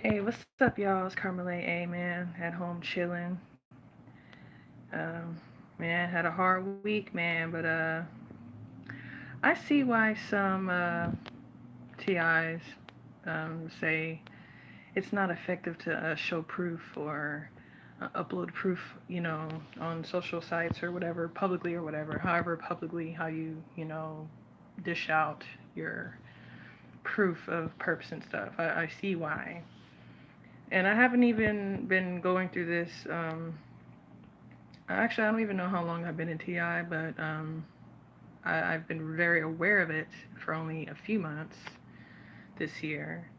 Hey, what's up, y'all? It's Carmelay A, man. At home chilling. Um, man, had a hard week, man, but I see why some TIs say it's not effective to show proof or upload proof, on social sites or whatever, publicly or whatever. However, publicly, how you dish out your proof of perps and stuff. I see why. And I haven't even been going through this. Actually, I don't even know how long I've been in TI, but I've been very aware of it for only a few months this year.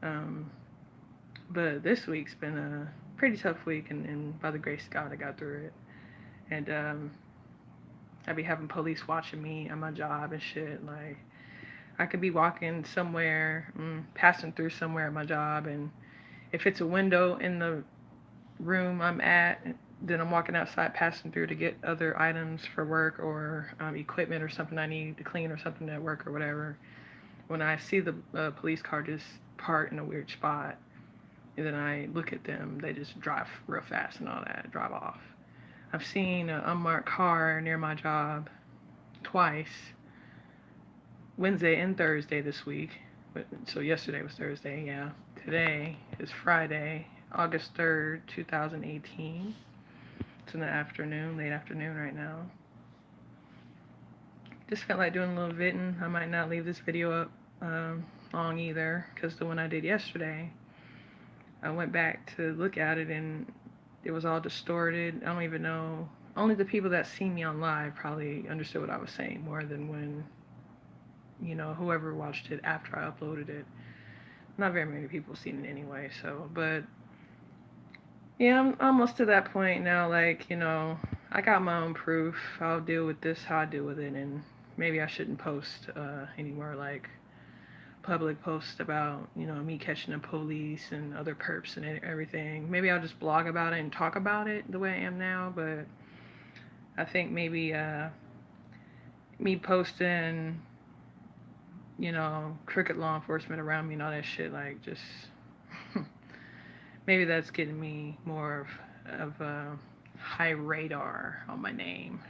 Um, but this week's been a pretty tough week, and by the grace of God, I got through it. And I be having police watching me on my job and shit. Like, I could be walking somewhere, passing through somewhere at my job, and if it's a window in the room I'm at, then I'm walking outside, passing through to get other items for work or equipment or something I need to clean or something at work or whatever. When I see the police car just park in a weird spot, and then I look at them, they just drive real fast and all that, drive off. I've seen an unmarked car near my job twice, Wednesday and Thursday this week. So yesterday was Thursday, yeah. Today is Friday, August 3rd, 2018. It's in the afternoon, late afternoon right now. Just felt like doing a little vitting. I might not leave this video up long either, because the one I did yesterday, I went back to look at it and it was all distorted. I don't even know. Only the people that see me on live probably understood what I was saying more than when, whoever watched it after I uploaded it. Not very many people seen it anyway, so, but yeah, I'm almost to that point now. Like, I got my own proof. I'll deal with this how I deal with it, and maybe I shouldn't post anymore like public posts about me catching the police and other perps and everything. Maybe I'll just blog about it and talk about it the way I am now. But I think maybe me posting crooked law enforcement around me and all that shit, like, just maybe that's getting me more of a high radar on my name,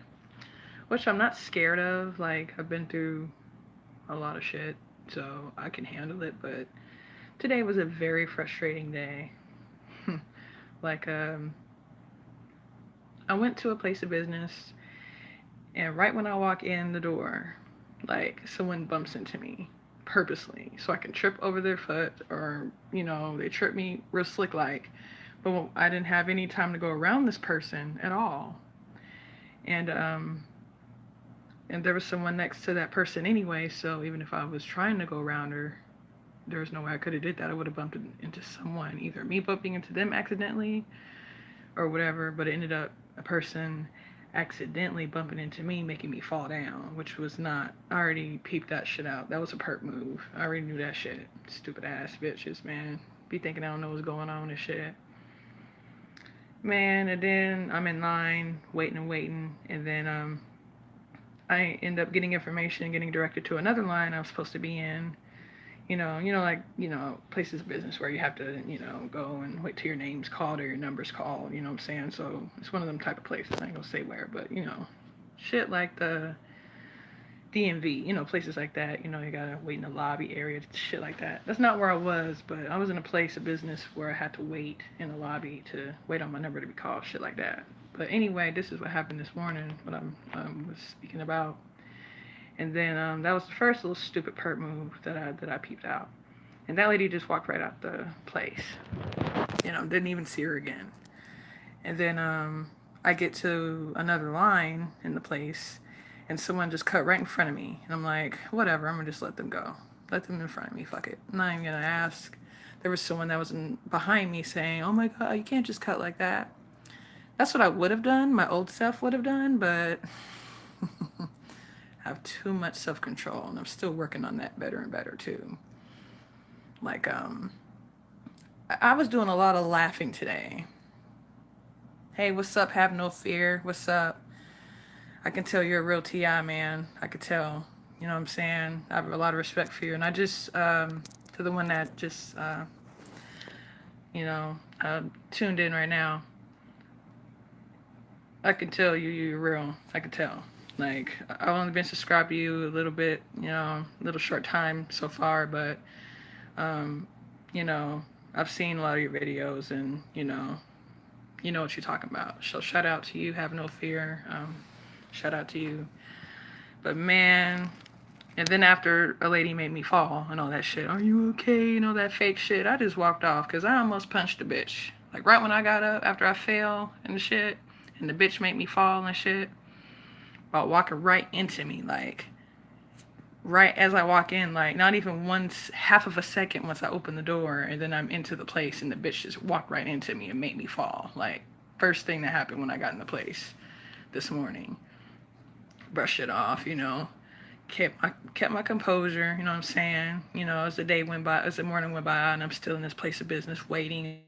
which I'm not scared of. Like, I've been through a lot of shit, so I can handle it. But today was a very frustrating day. like, I went to a place of business, and right when I walk in the door, like, someone bumps into me purposely so I can trip over their foot, or they trip me real slick like. But I didn't have any time to go around this person at all, and there was someone next to that person anyway. So even if I was trying to go around her, there was no way I could have did that. I would have bumped into someone, either me bumping into them accidentally or whatever. But it ended up a person accidentally bumping into me, making me fall down, which was not. I already peeped that shit out. That was a perp move. I already knew that shit. Stupid ass bitches, man. Be thinking I don't know what's going on and shit. Man, and then I'm in line, waiting and waiting, and then I end up getting information, getting directed to another line I was supposed to be in. Like, places of business where you have to, go and wait till your name's called or your number's called, you know what I'm saying? So it's one of them type of places. I ain't gonna say where, but, shit like the DMV, places like that, you gotta wait in the lobby area, shit like that. That's not where I was, but I was in a place of business where I had to wait in the lobby to wait on my number to be called, shit like that. But anyway, this is what happened this morning, what I was speaking about. And then that was the first little stupid perp move that I peeped out. And that lady just walked right out the place. Didn't even see her again. And then I get to another line in the place, and someone just cut right in front of me. And I'm like, whatever, I'm gonna just let them go. Let them in front of me, fuck it. I'm not even gonna ask. There was someone that was behind me saying, oh my god, you can't just cut like that. That's what I would have done, my old self would have done, but I have too much self-control, and I'm still working on that better and better too. Like, I was doing a lot of laughing today. Hey, what's up? Have no fear. What's up? I can tell you're a real TI, man. I could tell. You know what I'm saying? I have a lot of respect for you. And I just, to the one that just tuned in right now, I can tell you're real. I can tell. Like, I've only been subscribed to you a little bit, a little short time so far, but, um, you know, I've seen a lot of your videos, and, you know what you're talking about. So shout out to you. Have no fear. Shout out to you. But man, and then after a lady made me fall and all that shit, are you okay? That fake shit. I just walked off because I almost punched the bitch. Like right when I got up after I fell and the shit, and the bitch made me fall and shit, about walking right into me, like right as I walk in, like not even once, half of a second once I open the door, and then I'm into the place and the bitch just walked right into me and made me fall. Like first thing that happened when I got in the place this morning. Brush it off, kept my composure, you know what I'm saying? As the day went by, as the morning went by, and I'm still in this place of business waiting.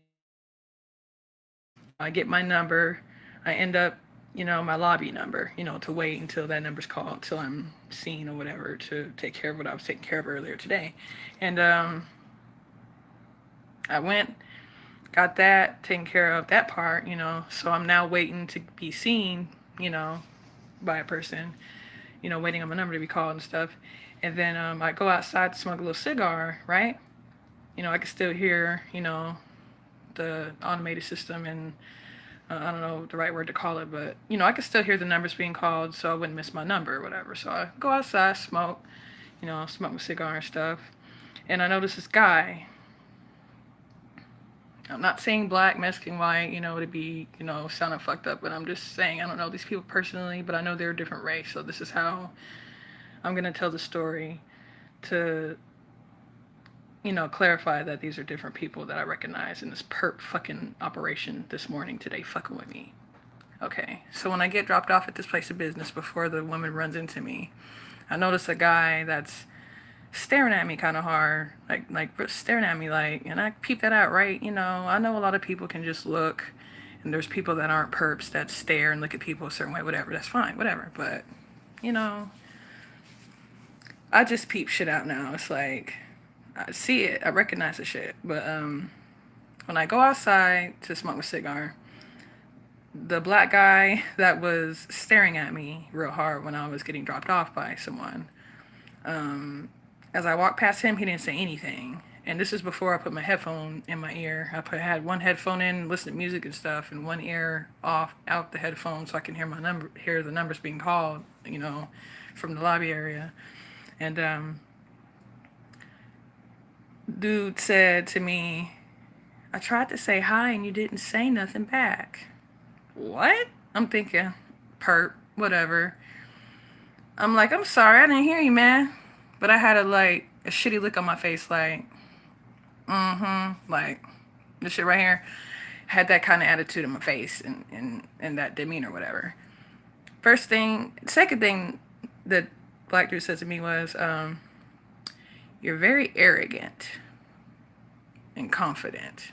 I get my number. I end up, my lobby number, to wait until that number's called, until I'm seen or whatever, to take care of what I was taking care of earlier today. And I went, got that, taken care of that part, so I'm now waiting to be seen, by a person, waiting on my number to be called and stuff. And then I go outside to smoke a little cigar, right? I can still hear, the automated system, and I don't know the right word to call it, but I could still hear the numbers being called, so I wouldn't miss my number or whatever. So I go outside, smoke, smoke a cigar and stuff, and I notice this guy. I'm not saying black, Mexican, white, to be, sounding fucked up, but I'm just saying I don't know these people personally, but I know they're a different race, so this is how I'm gonna tell the story to, clarify that these are different people that I recognize in this perp fucking operation this morning today fucking with me. Okay, so when I get dropped off at this place of business before the woman runs into me, I notice a guy that's staring at me kind of hard, like staring at me like, and I peep that out, right? I know a lot of people can just look, and there's people that aren't perps that stare and look at people a certain way, whatever, that's fine, whatever, but, I just peep shit out now. It's like, I see it, I recognize the shit, but, when I go outside to smoke a cigar, the black guy that was staring at me real hard when I was getting dropped off by someone, as I walked past him, he didn't say anything. And this is before I put my headphone in my ear. Had one headphone in, listen to music and stuff, and one ear off, out the headphone, so I can hear the numbers being called, from the lobby area. And dude said to me, "I tried to say hi and you didn't say nothing back." What? I'm thinking, perp, whatever. I'm like, "I'm sorry, I didn't hear you, man." But I had a shitty look on my face, like, like, this shit right here. Had that kind of attitude in my face, and that demeanor, whatever. Second thing that black dude said to me was, "You're very arrogant and confident."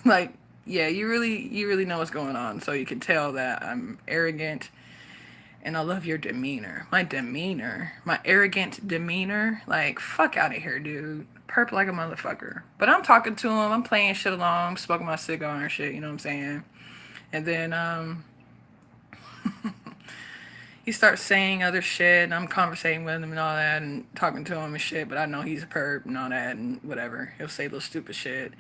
Like, yeah, you really know what's going on, so you can tell that I'm arrogant. And I love your demeanor. My arrogant demeanor. Like, fuck out of here, dude. Perp like a motherfucker. But I'm talking to him. I'm playing shit along. I'm smoking my cigar and shit. You know what I'm saying? And then, he starts saying other shit. And I'm conversating with him and all that. And talking to him and shit. But I know he's a perp and all that. And whatever. He'll say little stupid shit.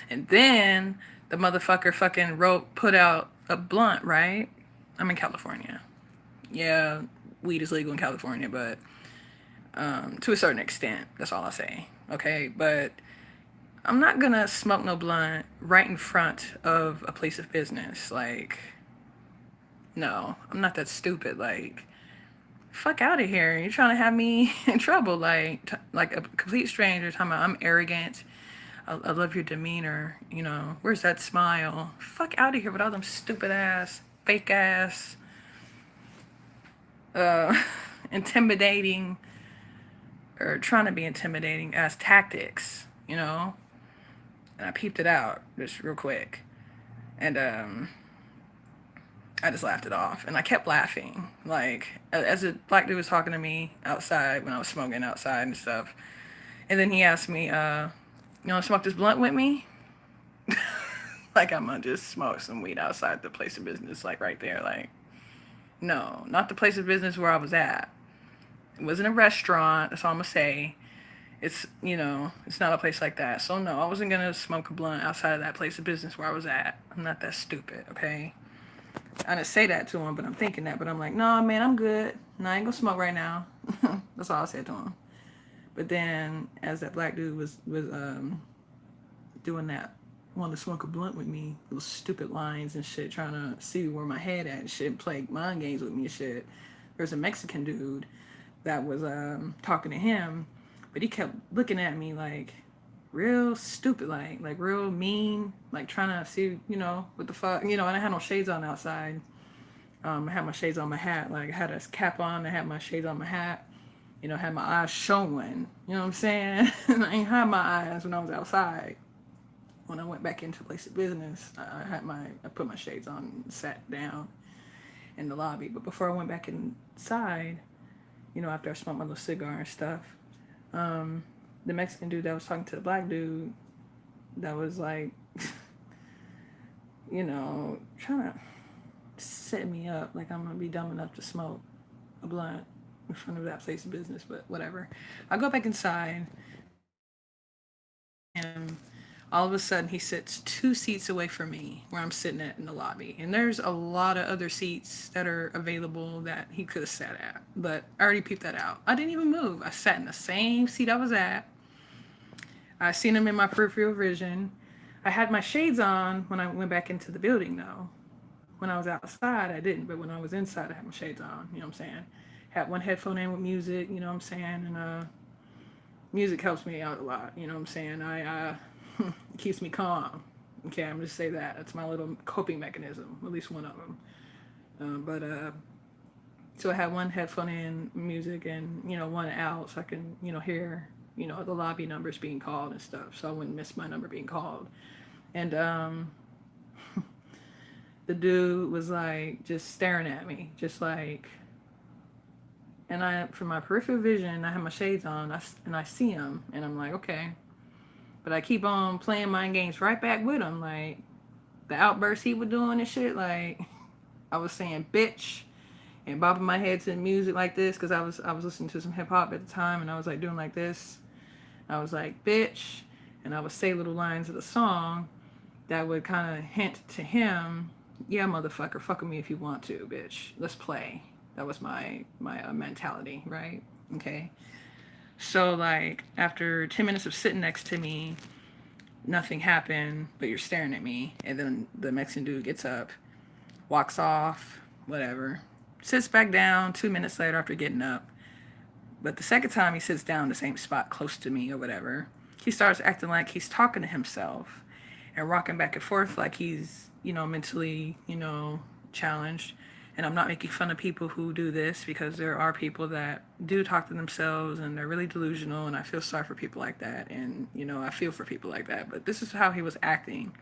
And then the motherfucker fucking put out a blunt, right? I'm in California. Yeah, weed is legal in California, but to a certain extent, that's all I say. Okay, but I'm not gonna smoke no blunt right in front of a place of business. Like, no, I'm not that stupid. Like, fuck out of here. You're trying to have me in trouble. Like a complete stranger talking about I'm arrogant. I love your demeanor. Where's that smile? Fuck out of here with all them stupid ass, fake ass, intimidating, or trying to be intimidating as tactics, And I peeped it out just real quick. And I just laughed it off. And I kept laughing. Like, as a black dude was talking to me outside when I was smoking outside and stuff. And then he asked me, You want to smoke this blunt with me? Like, I'm gonna just smoke some weed outside the place of business, like right there. Like, no, not the place of business where I was at. It wasn't a restaurant. That's all I'm gonna say. It's, it's not a place like that. So no, I wasn't gonna smoke a blunt outside of that place of business where I was at. I'm not that stupid, okay? I didn't say that to him, but I'm thinking that. But I'm like, no, man, I'm good. No, I ain't gonna smoke right now. That's all I said to him. But then, as that black dude was doing that, wanted to smoke a blunt with me, those stupid lines and shit, trying to see where my head at and shit, play mind games with me and shit. There's a Mexican dude that was talking to him, but he kept looking at me like real stupid, like real mean, like trying to see, what the fuck, and I had no shades on outside. I had my shades on my hat, like I had a cap on, I had my shades on my hat, had my eyes showing, you know what I'm saying? I ain't had my eyes when I was outside. When I went back into the place of business, I put my shades on and sat down in the lobby. But before I went back inside, after I smoked my little cigar and stuff, the Mexican dude that was talking to the black dude that was like, trying to set me up like I'm going to be dumb enough to smoke a blunt in front of that place of business, but whatever. I go back inside and all of a sudden he sits 2 seats away from me where I'm sitting at in the lobby. And there's a lot of other seats that are available that he could have sat at, but I already peeped that out. I didn't even move. I sat in the same seat I was at. I seen him in my peripheral vision. I had my shades on when I went back into the building though. When I was outside, I didn't, but when I was inside, I had my shades on, you know what I'm saying? Had one headphone in with music, you know what I'm saying? And music helps me out a lot, you know what I'm saying? It keeps me calm. Okay, I'm just say that. That's my little coping mechanism, at least one of them. So I had one headphone in music and, one out so I can, hear, the lobby numbers being called and stuff. So I wouldn't miss my number being called. And the dude was like just staring at me, just like, and from my peripheral vision, I have my shades on and I see him and I'm like, okay. But I keep on playing mind games right back with him. Like, the outbursts he was doing and shit. Like, I was saying bitch and bobbing my head to the music like this because I was listening to some hip hop at the time and I was like doing like this. I was like bitch, and I would say little lines of the song that would kind of hint to him, yeah, motherfucker, fuck with me if you want to, bitch. Let's play. That was my mentality, right? Okay. So, like, after 10 minutes of sitting next to me, nothing happened, but you're staring at me. And then the Mexican dude gets up, walks off, whatever. Sits back down 2 minutes later after getting up. But the second time he sits down in the same spot close to me or whatever, he starts acting like he's talking to himself and rocking back and forth like he's, mentally, challenged. And I'm not making fun of people who do this because there are people that do talk to themselves and they're really delusional, and I feel sorry for people like that. And, I feel for people like that. But this is how he was acting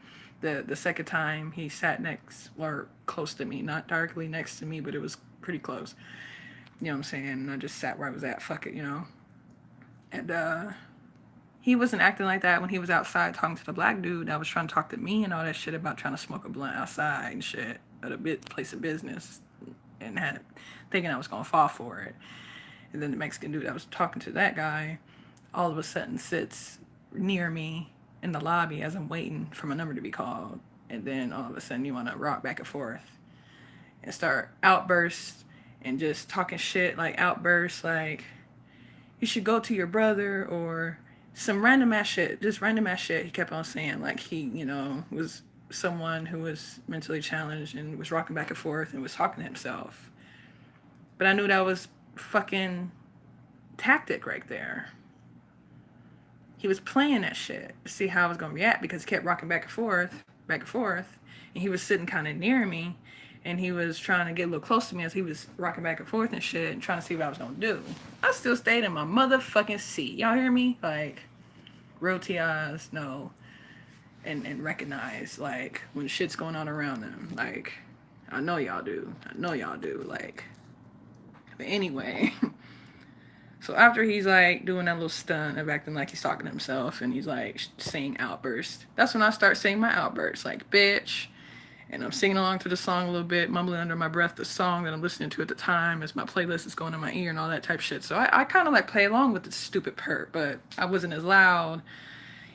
the second time he sat next or close to me. Not directly next to me, but it was pretty close. You know what I'm saying? And I just sat where I was at. Fuck it, And he wasn't acting like that when he was outside talking to the black dude that was trying to talk to me and all that shit about trying to smoke a blunt outside and shit at a place of business, and thinking I was gonna fall for it. And then the Mexican dude that was talking to that guy all of a sudden sits near me in the lobby as I'm waiting for my number to be called. And then all of a sudden you want to rock back and forth and start outbursts and just talking shit, like outbursts like, you should go to your brother, or some random ass shit, just random ass shit he kept on saying, like he, was someone who was mentally challenged and was rocking back and forth and was talking to himself. But I knew that was fucking tactic right there. He was playing that shit to see how I was gonna react because he kept rocking back and forth, and he was sitting kind of near me, and he was trying to get a little close to me as he was rocking back and forth and shit and trying to see what I was gonna do. I still stayed in my motherfucking seat. Y'all hear me? Like, real TIs know and recognize, like, when shit's going on around them. Like, I know y'all do. Like, but anyway. So after he's like doing that little stunt of acting like he's talking to himself and he's like saying outbursts, that's when I start saying my outbursts like bitch. And I'm singing along to the song a little bit, mumbling under my breath the song that I'm listening to at the time as my playlist is going in my ear and all that type shit. So I kind of like play along with the stupid perp, but I wasn't as loud.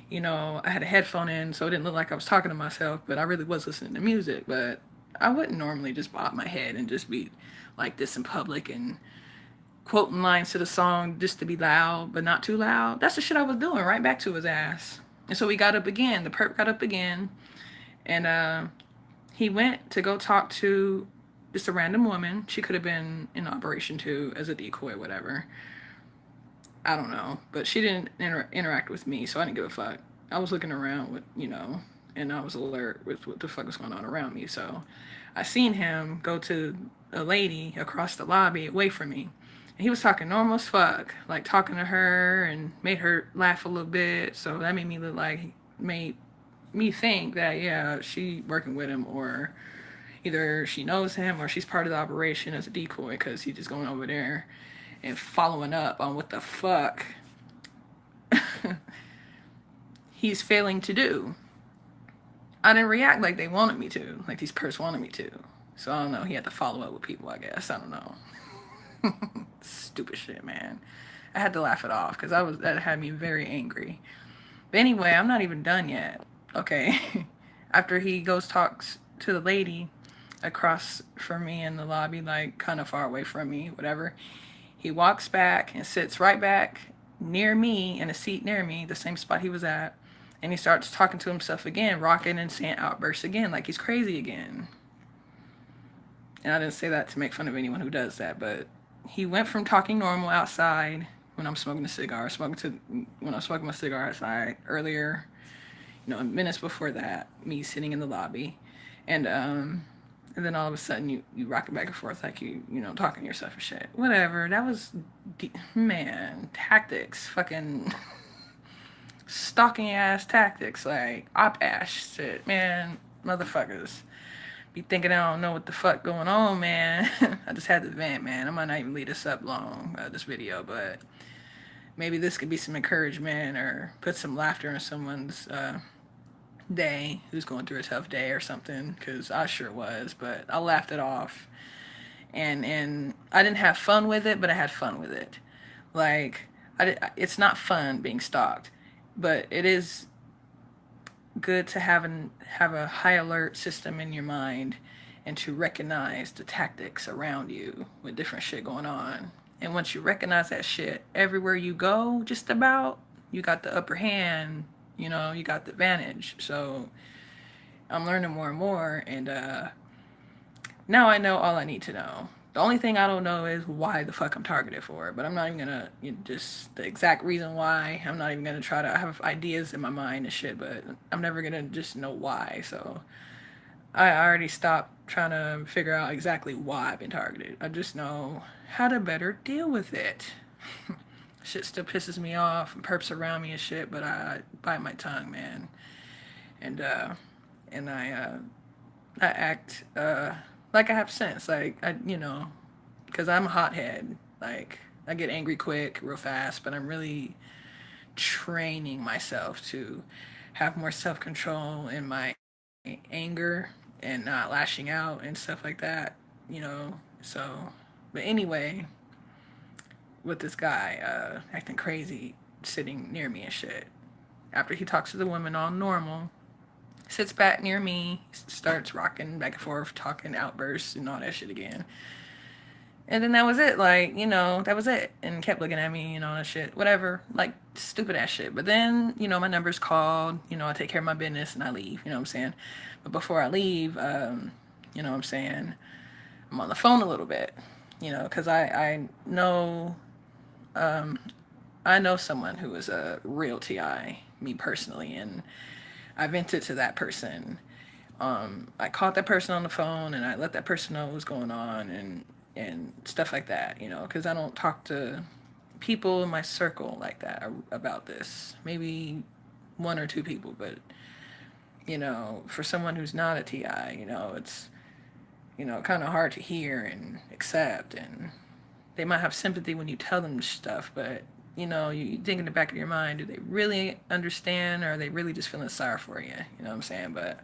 You know, I had a headphone in, so it didn't look like I was talking to myself, but I really was listening to music. But I wouldn't normally just bob my head and just be like this in public and quoting lines to the song just to be loud, but not too loud. That's the shit I was doing, right back to his ass. And so we got up again. The perp got up again, and he went to go talk to just a random woman. She could have been in operation too as a decoy, whatever. I don't know, but she didn't interact with me, so I didn't give a fuck. I was looking around with, and I was alert with what the fuck was going on around me. So I seen him go to a lady across the lobby away from me. And he was talking normal as fuck, like talking to her and made her laugh a little bit. So that made me look like, made me think that, yeah, she working with him, or either she knows him or she's part of the operation as a decoy because he's just going over there and following up on what the fuck he's failing to do. I didn't react like they wanted me to, like these perps wanted me to. So I don't know, he had to follow up with people, I guess. I don't know. Stupid shit, man. I had to laugh it off because that had me very angry. But anyway, I'm not even done yet. Okay. After he goes talks to the lady across from me in the lobby, like kind of far away from me, whatever, he walks back and sits right back near me in a seat near me, the same spot he was at. And he starts talking to himself again, rocking and saying outbursts again, like he's crazy again. And I didn't say that to make fun of anyone who does that, but he went from talking normal outside when I'm smoking a cigar, when I was smoking my cigar outside earlier, minutes before that, me sitting in the lobby, and then all of a sudden you rocking back and forth like talking to yourself and shit. Whatever. That was, man, tactics. Fucking stalking ass tactics. Like, op ass shit. Man, motherfuckers be thinking I don't know what the fuck going on, man. I just had to vent, man. I might not even lead this up long, this video, but maybe this could be some encouragement or put some laughter in someone's day who's going through a tough day or something, because I sure was, but I laughed it off. And I didn't have fun with it, but I had fun with it. Like, it's not fun being stalked, but it is good to have a high alert system in your mind and to recognize the tactics around you with different shit going on. And once you recognize that shit, everywhere you go, just about, you got the upper hand, you got the advantage. So I'm learning more and more, and now I know all I need to know. The only thing I don't know is why the fuck I'm targeted for, but I'm not even gonna, just the exact reason why. I'm not even gonna try to, I have ideas in my mind and shit, but I'm never gonna just know why. So I already stopped trying to figure out exactly why I've been targeted. I just know how to better deal with it. Shit still pisses me off and perps around me and shit, but I bite my tongue, man. And I act like I have sense, like because I'm a hothead. Like, I get angry quick, real fast, but I'm really training myself to have more self-control in my anger and not lashing out and stuff like that, So, but anyway, with this guy acting crazy, sitting near me and shit. After he talks to the woman all normal, sits back near me, starts rocking back and forth, talking outbursts and all that shit again. And then that was it, like, that was it. And kept looking at me, that shit, whatever, like, stupid ass shit. But then, my number's called, I take care of my business and I leave, you know what I'm saying? But before I leave, you know what I'm saying, I'm on the phone a little bit, because I know someone who is a real TI, me personally, and I vented to that person. I caught that person on the phone and I let that person know what was going on and stuff like that, because I don't talk to people in my circle like that about this. Maybe one or two people, but, for someone who's not a TI, it's, kind of hard to hear and accept, and they might have sympathy when you tell them stuff, but you think in the back of your mind, do they really understand, or are they really just feeling sorry for you? You know what I'm saying? But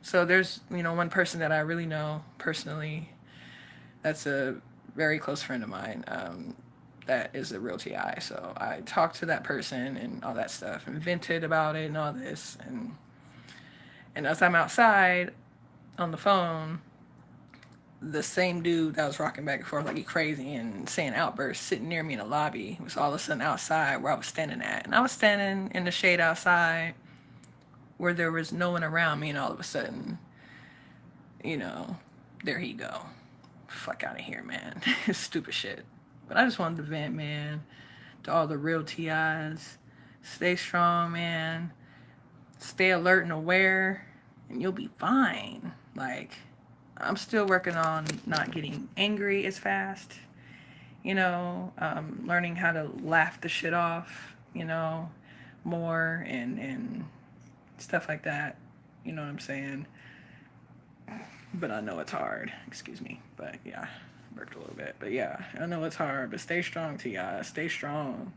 so there's one person that I really know personally. That's a very close friend of mine. That is a real TI. So I talked to that person and all that stuff, and vented about it and all this, and as I'm outside on the phone, the same dude that was rocking back and forth like he crazy and saying outbursts sitting near me in the lobby was all of a sudden outside where I was standing at. And I was standing in the shade outside where there was no one around me, and all of a sudden, there he go. Fuck out of here, man. Stupid shit. But I just wanted to vent, man, to all the real TIs. Stay strong, man. Stay alert and aware, and you'll be fine. Like, I'm still working on not getting angry as fast, learning how to laugh the shit off, more and stuff like that. You know what I'm saying? But I know it's hard. Excuse me. But yeah, burped a little bit. But yeah, I know it's hard. But stay strong, T.I. Stay strong.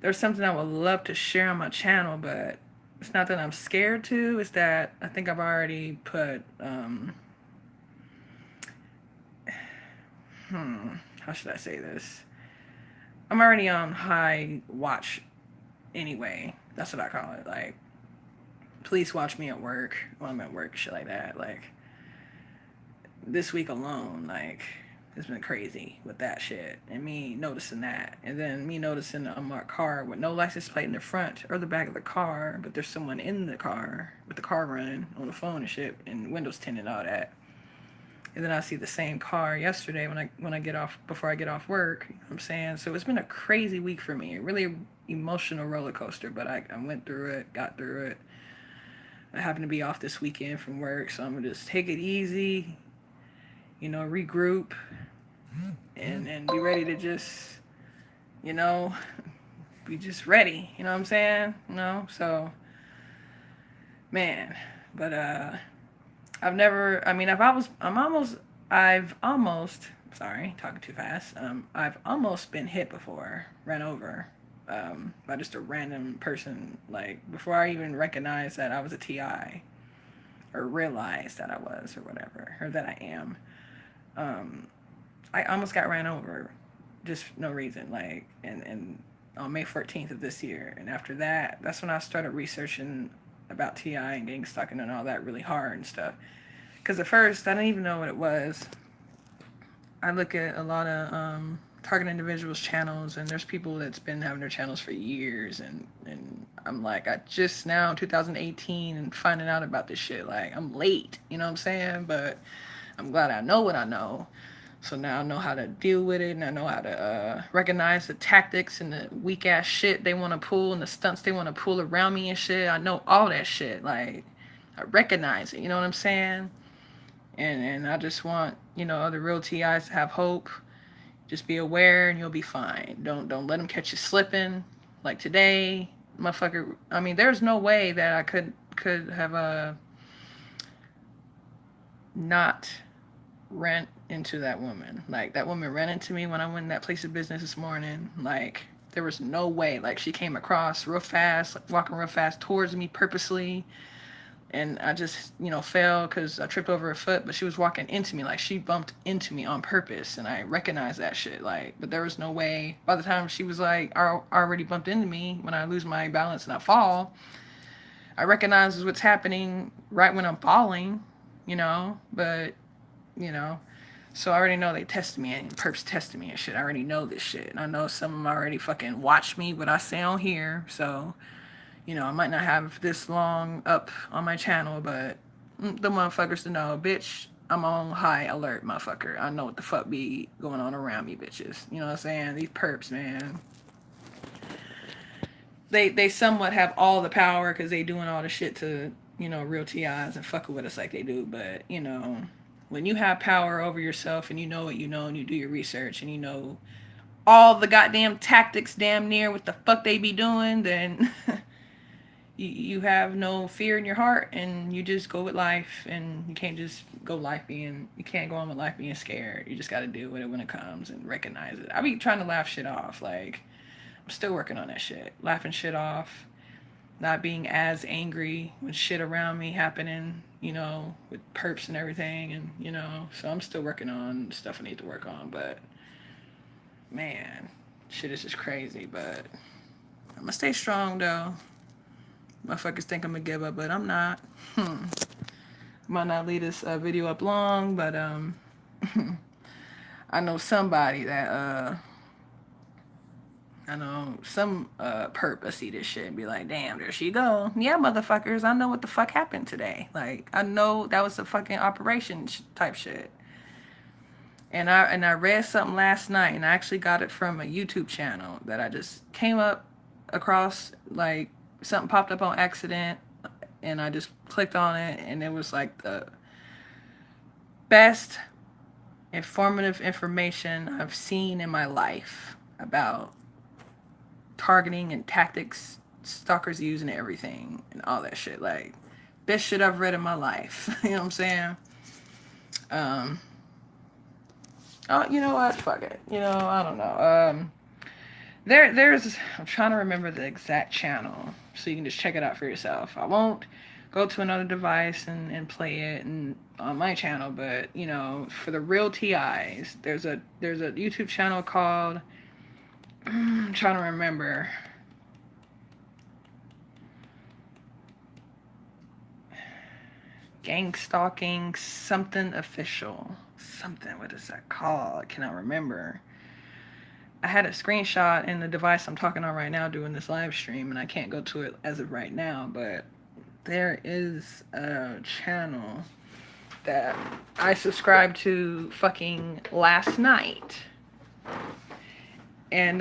There's something I would love to share on my channel, but it's not that I'm scared to. It's that I think I've already put, how should I say this? I'm already on high watch anyway. That's what I call it. Like, police watch me at work when I'm at work, shit like that. Like, this week alone, like, it's been crazy with that shit. And me noticing that. And then me noticing a unmarked car with no license plate in the front or the back of the car, but there's someone in the car with the car running on the phone and shit, and windows tinted and all that. And then I see the same car yesterday when I get off, before I get off work. You know what I'm saying? So it's been a crazy week for me. A really emotional roller coaster, but I went through it, got through it. I happen to be off this weekend from work, so I'm going to just take it easy, regroup, and be ready to just, be just ready. You know what I'm saying? So, man, but, sorry, talking too fast. I've almost been hit before, ran over, by just a random person, like, before I even recognized that I was a TI, or realized that I was, or whatever, or that I am. I almost got ran over, just no reason, like, and on May 14th of this year, and after that, that's when I started researching about TI and getting stuck in and all that really hard and stuff. Because at first, I didn't even know what it was. I look at a lot of target individuals' channels, and there's people that's been having their channels for years, and I'm like, I just now, 2018, and finding out about this shit. Like, I'm late, you know what I'm saying? But I'm glad I know what I know. So now I know how to deal with it, and I know how to recognize the tactics and the weak ass shit they want to pull and the stunts they want to pull around me and shit. I know all that shit. Like, I recognize it. You know what I'm saying? And I just want other real TIs to have hope. Just be aware, and you'll be fine. Don't let them catch you slipping. Like today, motherfucker. I mean, there's no way that I could have not ran into that woman. Like, that woman ran into me when I went in that place of business this morning. Like, there was no way. Like, she came across real fast, like walking real fast towards me purposely, and I just fell because I tripped over her foot. But she was walking into me, like, she bumped into me on purpose, and I recognized that shit. Like, but there was no way. By the time she was like already bumped into me, when I lose my balance and I fall, I recognize what's happening right when I'm falling, but so I already know they tested me, and perps tested me and shit. I already know this shit. And I know some of them already fucking watch me, what I say on here. So, I might not have this long up on my channel, but the motherfuckers to know, bitch, I'm on high alert, motherfucker. I know what the fuck be going on around me, bitches. You know what I'm saying? These perps, man. They somewhat have all the power because they doing all the shit to, real TIs and fucking with us like they do. But, when you have power over yourself and you know what you know and you do your research and you know all the goddamn tactics damn near what the fuck they be doing, then you have no fear in your heart, and you just go with life, and you can't just you can't go on with life being scared. You just got to deal with it when it comes and recognize it. I be trying to laugh shit off. Like, I'm still working on that shit. Laughing shit off, not being as angry when shit around me happening, with perps and everything. And, so I'm still working on stuff I need to work on. But, man, shit is just crazy. But I'm going to stay strong, though. Motherfuckers think I'm gonna give up, but I'm not. Might not leave this video up long, but I know somebody that I know some perp will see this shit and be like, damn, there she go. Yeah, motherfuckers, I know what the fuck happened today. Like, I know that was a fucking operation type shit. And I read something last night, and I actually got it from a YouTube channel that I just came up across. Like, something popped up on accident, and I just clicked on it, and it was like the best informative information I've seen in my life about targeting and tactics stalkers use and everything and all that shit. Like, best shit I've read in my life. You know what I'm saying? Oh, you know what? Fuck it. I don't know. There's I'm trying to remember the exact channel so you can just check it out for yourself. I won't go to another device and play it on my channel, but for the real TIs, there's a YouTube channel called I'm trying to remember. Gang stalking something official. Something, what is that called? I cannot remember. I had a screenshot in the device I'm talking on right now doing this live stream, and I can't go to it as of right now, but there is a channel that I subscribed to fucking last night. And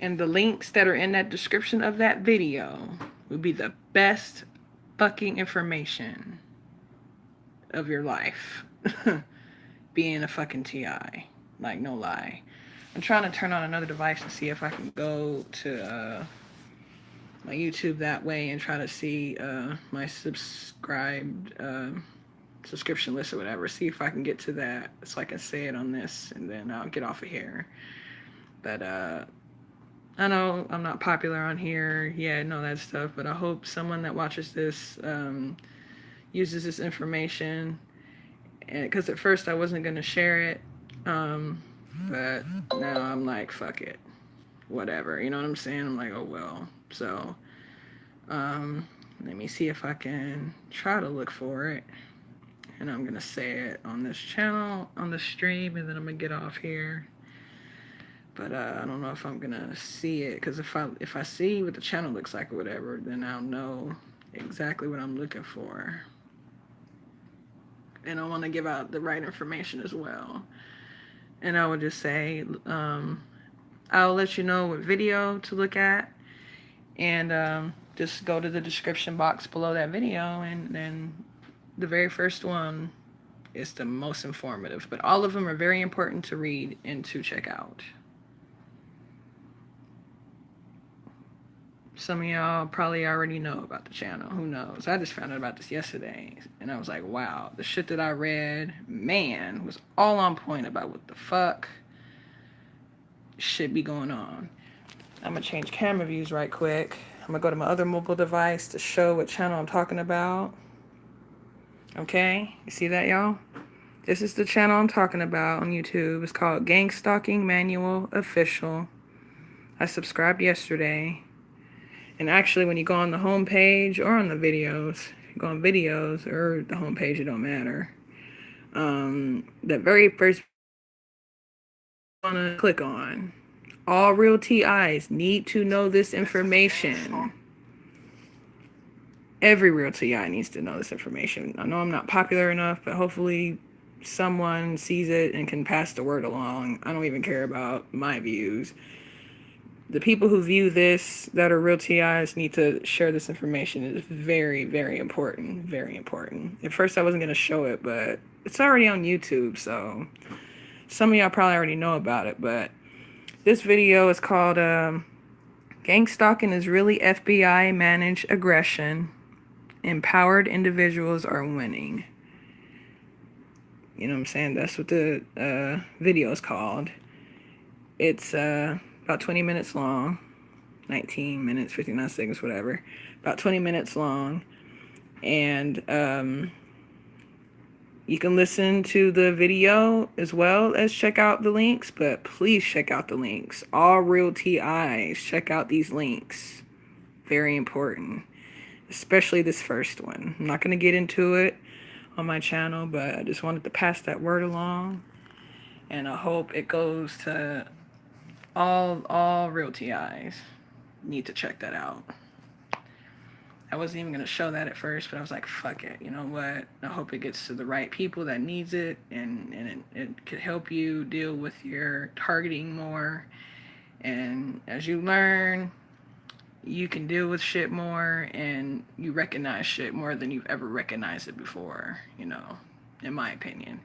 the links that are in that description of that video would be the best fucking information of your life. Being a fucking TI. Like, no lie. I'm trying to turn on another device and see if I can go to my YouTube that way and try to see my subscribed subscription list or whatever. See if I can get to that so I can say it on this, and then I'll get off of here. But I know I'm not popular on here. Yeah, I know that stuff. But I hope someone that watches this uses this information. Because at first I wasn't going to share it, but now I'm like, fuck it, whatever, you know what I'm saying? I'm like, oh well. So let me see if I can try to look for it, and I'm going to say it on this channel, on the stream, and then I'm going to get off here. But I don't know if I'm going to see it, because if I see what the channel looks like or whatever, then I'll know exactly what I'm looking for. And I want to give out the right information as well. And I would just say, I'll let you know what video to look at. And just go to the description box below that video. And then the very first one is the most informative. But all of them are very important to read and to check out. Some of y'all probably already know about the channel. Who knows? I just found out about this yesterday. And I was like, wow, the shit that I read, man, was all on point about what the fuck should be going on. I'm going to change camera views right quick. I'm going to go to my other mobile device to show what channel I'm talking about. Okay? You see that, y'all? This is the channel I'm talking about on YouTube. It's called Gang Stalking Manual Official. I subscribed yesterday. And actually, when you go on the home page or on the videos, if you go on videos or the home page, it don't matter. The very first one to click on. All real TIs need to know this information. Every real TI needs to know this information. I know I'm not popular enough, but hopefully someone sees it and can pass the word along. I don't even care about my views. The people who view this that are real TIs need to share this information. It's very, very important. Very important. At first, I wasn't going to show it, but it's already on YouTube, so some of y'all probably already know about it. But this video is called Gang stalking is really FBI managed aggression. Empowered individuals are winning. You know what I'm saying? That's what the video is called. It's about 20 minutes long. 19 minutes, 59 seconds, whatever. About 20 minutes long. And you can listen to the video as well as check out the links, but please check out the links. All real TIs, check out these links. Very important, especially this first one. I'm not going to get into it on my channel, but I just wanted to pass that word along, and I hope it goes to all real TIs. Need to check that out. I wasn't even going to show that at first, but I was like, fuck it. You know what? I hope it gets to the right people that needs it, and it could help you deal with your targeting more. And as you learn, you can deal with shit more, and you recognize shit more than you've ever recognized it before, you know, in my opinion.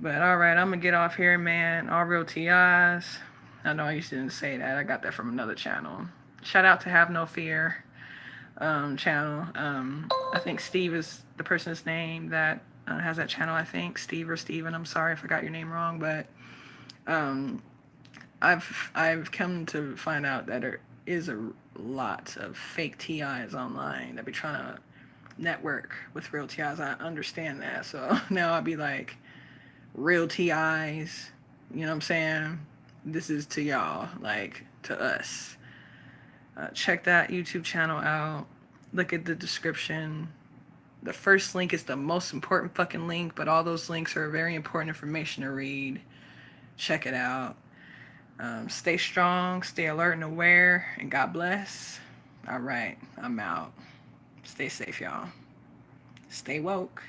But alright, I'm going to get off here, man. All real TIs. I know I used to didn't say that. I got that from another channel. Shout out to Have No Fear channel. I think Steve is the person's name that has that channel, I think. Steve or Steven. I'm sorry if I got your name wrong, but I've come to find out that there is a lot of fake TIs online that be trying to network with real TIs. I understand that. So now I'll be like, real TIs, you know what I'm saying? This is to y'all, like to us. Check that YouTube channel out. Look at the description. The first link is the most important fucking link, but all those links are very important information to read. Check it out. Stay strong, stay alert and aware, and God bless. All right, I'm out. Stay safe, y'all. Stay woke.